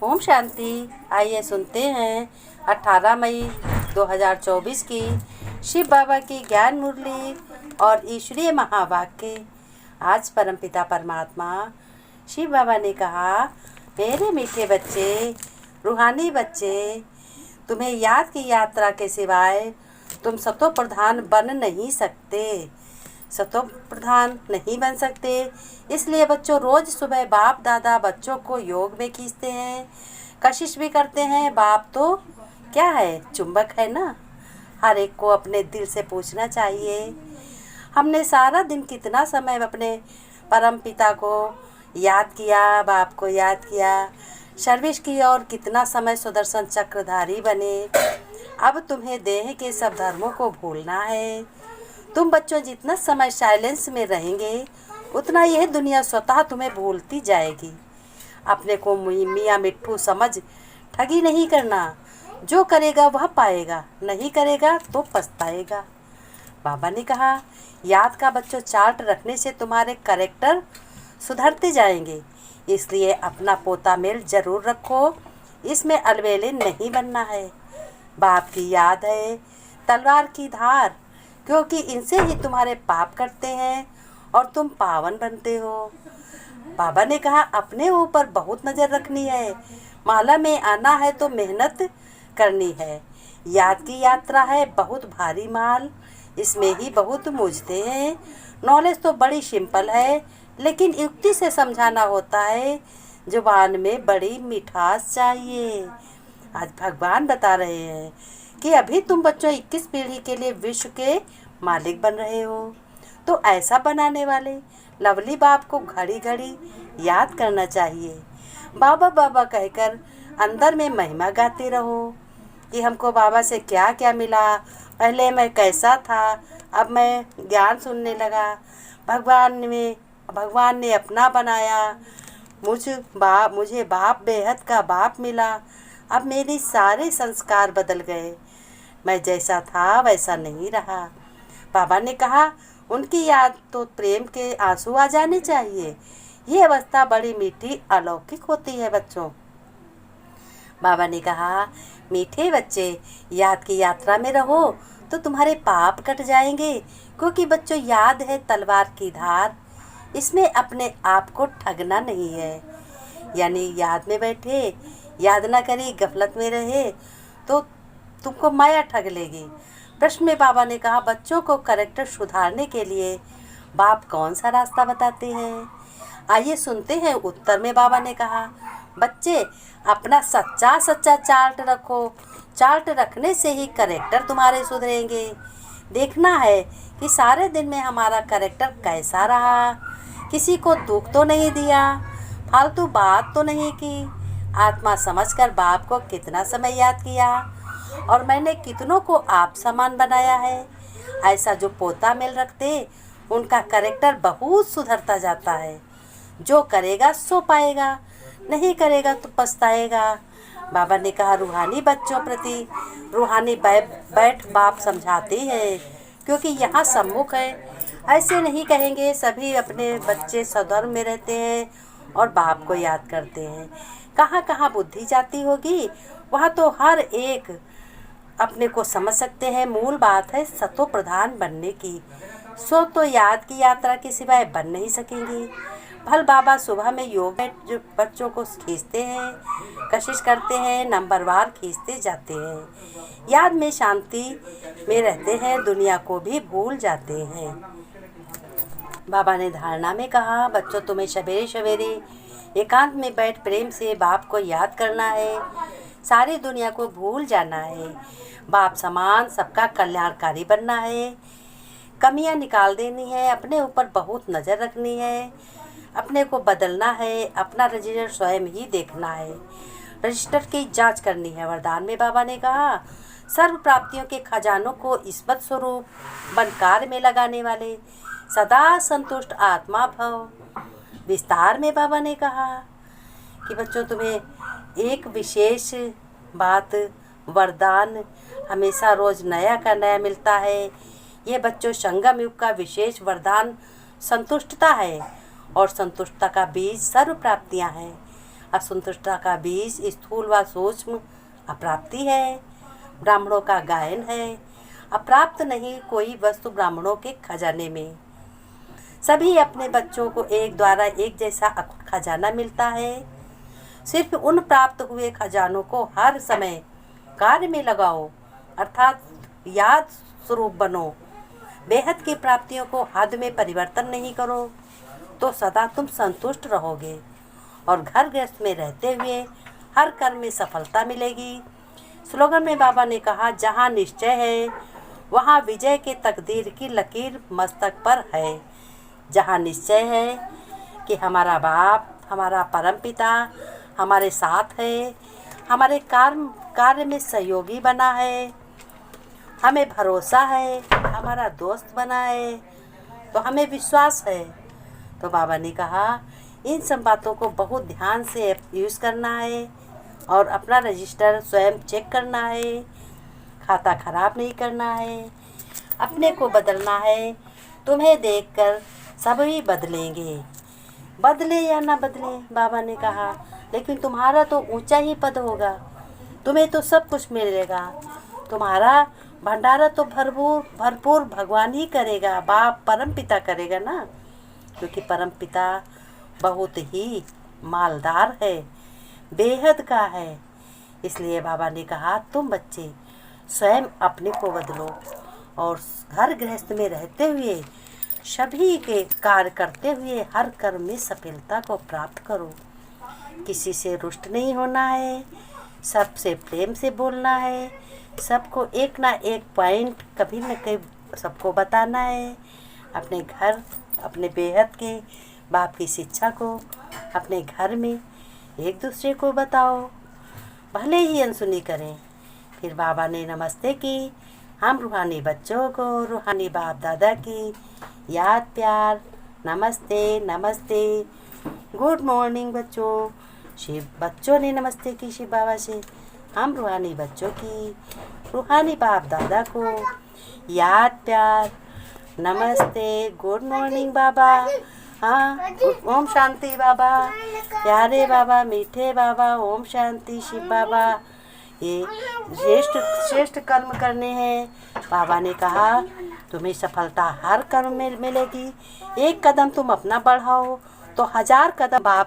ओम शांति। आइए सुनते हैं 18 मई 2024 की शिव बाबा की ज्ञान मुरली और ईश्वरीय महावाक्य। आज परमपिता परमात्मा शिव बाबा ने कहा, मेरे मीठे बच्चे, रूहानी बच्चे, तुम्हें याद की यात्रा के सिवाय तुम सतो प्रधान बन नहीं सकते। सतो प्रधान नहीं बन सकते, इसलिए बच्चों रोज़ सुबह बाप दादा बच्चों को योग में खींचते हैं, कशिश भी करते हैं। बाप तो क्या है, चुंबक है ना। हर एक को अपने दिल से पूछना चाहिए, हमने सारा दिन कितना समय अपने परम पिता को याद किया, बाप को याद किया, सर्विस की और कितना समय सुदर्शन चक्रधारी बने। अब तुम्हें देह के सब धर्मों को भूलना है। तुम बच्चों जितना समय साइलेंस में रहेंगे उतना यह दुनिया स्वतः तुम्हें भूलती जाएगी। अपने को मियाँ मिट्ठू समझ ठगी नहीं करना। जो करेगा वह पाएगा, नहीं करेगा तो पछताएगा। बाबा ने कहा, याद का बच्चों चार्ट रखने से तुम्हारे कैरेक्टर सुधरते जाएंगे, इसलिए अपना पोता मेल जरूर रखो। इसमें अलबेले नहीं बनना है। बाप की याद है तलवार की धार, क्योंकि इनसे ही तुम्हारे पाप कटते हैं और तुम पावन बनते हो। बाबा ने कहा, अपने ऊपर बहुत नज़र रखनी है। माला में आना है तो मेहनत करनी है। याद की यात्रा है बहुत भारी माल, इसमें ही बहुत मूझते हैं। नॉलेज तो बड़ी सिंपल है, लेकिन युक्ति से समझाना होता है। जुबान में बड़ी मिठास चाहिए। आज भगवान बता रहे हैं कि अभी तुम बच्चों 21 पीढ़ी के लिए विश्व के मालिक बन रहे हो, तो ऐसा बनाने वाले लवली बाप को घड़ी घड़ी याद करना चाहिए। बाबा बाबा कहकर अंदर में महिमा गाते रहो कि हमको बाबा से क्या क्या मिला, पहले मैं कैसा था, अब मैं ज्ञान सुनने लगा, भगवान ने अपना बनाया, मुझे बाप बेहद का बाप मिला, अब मेरे सारे संस्कार बदल गए, मैं जैसा था वैसा नहीं रहा। बाबा ने कहा, उनकी याद तो प्रेम के आंसू आ जाने चाहिए। ये अवस्था बड़ी मीठी अलौकिक होती है बच्चों। बाबा ने कहा, मीठे बच्चे, याद की यात्रा में रहो तो तुम्हारे पाप कट जाएंगे, क्योंकि बच्चों याद है तलवार की धार, इसमें अपने आप को ठगना नहीं है। यानी याद में बैठे, याद ना करी, गफलत में रहे तो तुमको माया ठग लेगी। प्रश्न में बाबा ने कहा, बच्चों को कैरेक्टर सुधारने के लिए बाप कौन सा रास्ता बताते हैं। आइए सुनते हैं। उत्तर में बाबा ने कहा, बच्चे अपना सच्चा सच्चा चार्ट रखो। चार्ट रखने से ही कैरेक्टर तुम्हारे सुधरेंगे। देखना है कि सारे दिन में हमारा कैरेक्टर कैसा रहा। किसी को दुख तो नहीं दिया, फालतू बात तो नहीं की, आत्मा समझकर बाप को कितना समय याद किया और मैंने कितनों को आप समान बनाया है। ऐसा जो पोता मेल रखते उनका कैरेक्टर बहुत सुधरता जाता है। जो करेगा सो पाएगा, नहीं करेगा तो पछताएगा। बाबा ने कहा, रूहानी बच्चों प्रति रूहानी बैठ बाप समझाते हैं, क्योंकि यहाँ सम्मुख है। ऐसे नहीं कहेंगे, सभी अपने बच्चे सधर्म में रहते हैं और बाप को याद करते हैं। कहाँ कहाँ बुद्धि जाती होगी, वहाँ तो हर एक अपने को समझ सकते हैं। मूल बात है सतो प्रधान बनने की। सो तो याद की यात्रा के सिवाय बन नहीं सकेंगी। भल बाबा सुबह में योग में जो बच्चों को खींचते हैं, कशिश करते हैं, नंबरवार खींचते जाते हैं। याद में शांति में रहते हैं, दुनिया को भी भूल जाते हैं। बाबा ने धारणा में कहा, बच्चों तुम्हें सवेरे सवेरे एकांत में बैठ प्रेम से बाप को याद करना है। सारी दुनिया को भूल जाना है। बाप समान सबका कल्याणकारी बनना है। कमियां निकाल देनी है। अपने ऊपर बहुत नज़र रखनी है। अपने को बदलना है। अपना रजिस्टर स्वयं ही देखना है। रजिस्टर की जांच करनी है। वरदान में बाबा ने कहा, सर्व प्राप्तियों के खजानों को ईश्वत स्वरूप बन कार्य में लगाने वाले सदा संतुष्ट आत्मा भव। विस्तार में बाबा ने कहा कि बच्चों तुम्हें एक विशेष बात, वरदान हमेशा रोज़ नया का नया मिलता है। ये बच्चों संगम युग का विशेष वरदान संतुष्टता है, और संतुष्टता का बीज सर्व प्राप्तियाँ हैं। असंतुष्टता का बीज स्थूल व सूक्ष्म अप्राप्ति है। ब्राह्मणों का गायन है, अप्राप्त नहीं कोई वस्तु ब्राह्मणों के खजाने में। सभी अपने बच्चों को एक द्वारा एक जैसा अखंड खजाना मिलता है। सिर्फ उन प्राप्त हुए खजानों को हर समय कार्य में लगाओ, अर्थात याद स्वरूप बनो। बेहद की प्राप्तियों को हद में परिवर्तन नहीं करो तो सदा तुम संतुष्ट रहोगे और घर गृहस्थ में रहते हुए हर कर्म में सफलता मिलेगी। स्लोगन में बाबा ने कहा, जहाँ निश्चय है वहाँ विजय के तकदीर की लकीर मस्तक पर है। जहाँ निश्चय है कि हमारा बाप, हमारा परम पिता हमारे साथ है, हमारे कार्य में सहयोगी बना है, हमें भरोसा है, हमारा दोस्त बना है, तो हमें विश्वास है। तो बाबा ने कहा इन सब बातों को बहुत ध्यान से यूज़ करना है और अपना रजिस्टर स्वयं चेक करना है, खाता खराब नहीं करना है, अपने को बदलना है। तुम्हें देखकर सभी बदलेंगे, बदले या ना बदले बाबा ने कहा, लेकिन तुम्हारा तो ऊंचा ही पद होगा, तुम्हें तो सब कुछ मिलेगा, तुम्हारा भंडारा तो भरपूर भगवान ही करेगा, बाप परम पिता करेगा ना, क्योंकि परम पिता बहुत ही मालदार है, बेहद का है। इसलिए बाबा ने कहा तुम बच्चे स्वयं अपने को बदलो और घर गृहस्थ में रहते हुए सभी के कार्य करते हुए हर कर्म में सफलता को प्राप्त करो। किसी से रुष्ट नहीं होना है, सबसे प्रेम से बोलना है, सबको एक ना एक पॉइंट कभी न कभी सबको बताना है। अपने घर, अपने बेहद के बाप की शिक्षा को अपने घर में एक दूसरे को बताओ, भले ही अनसुनी करें। फिर बाबा ने नमस्ते की। हम रूहानी बच्चों को रूहानी बाप दादा की याद प्यार नमस्ते नमस्ते, गुड मॉर्निंग बच्चों। शिव बच्चों ने नमस्ते की शिव बाबा से। हम रूहानी बच्चों की रूहानी बाप दादा को याद प्यार नमस्ते, गुड मॉर्निंग बाबा। हाँ, ओम शांति बाबा, प्यारे बाबा, मीठे बाबा, ओम शांति शिव बाबा। ये श्रेष्ठ कर्म करने हैं। बाबा ने कहा तुम्हें सफलता हर कर्म में मिलेगी। एक कदम तुम अपना बढ़ाओ तो 1000 कदम बाप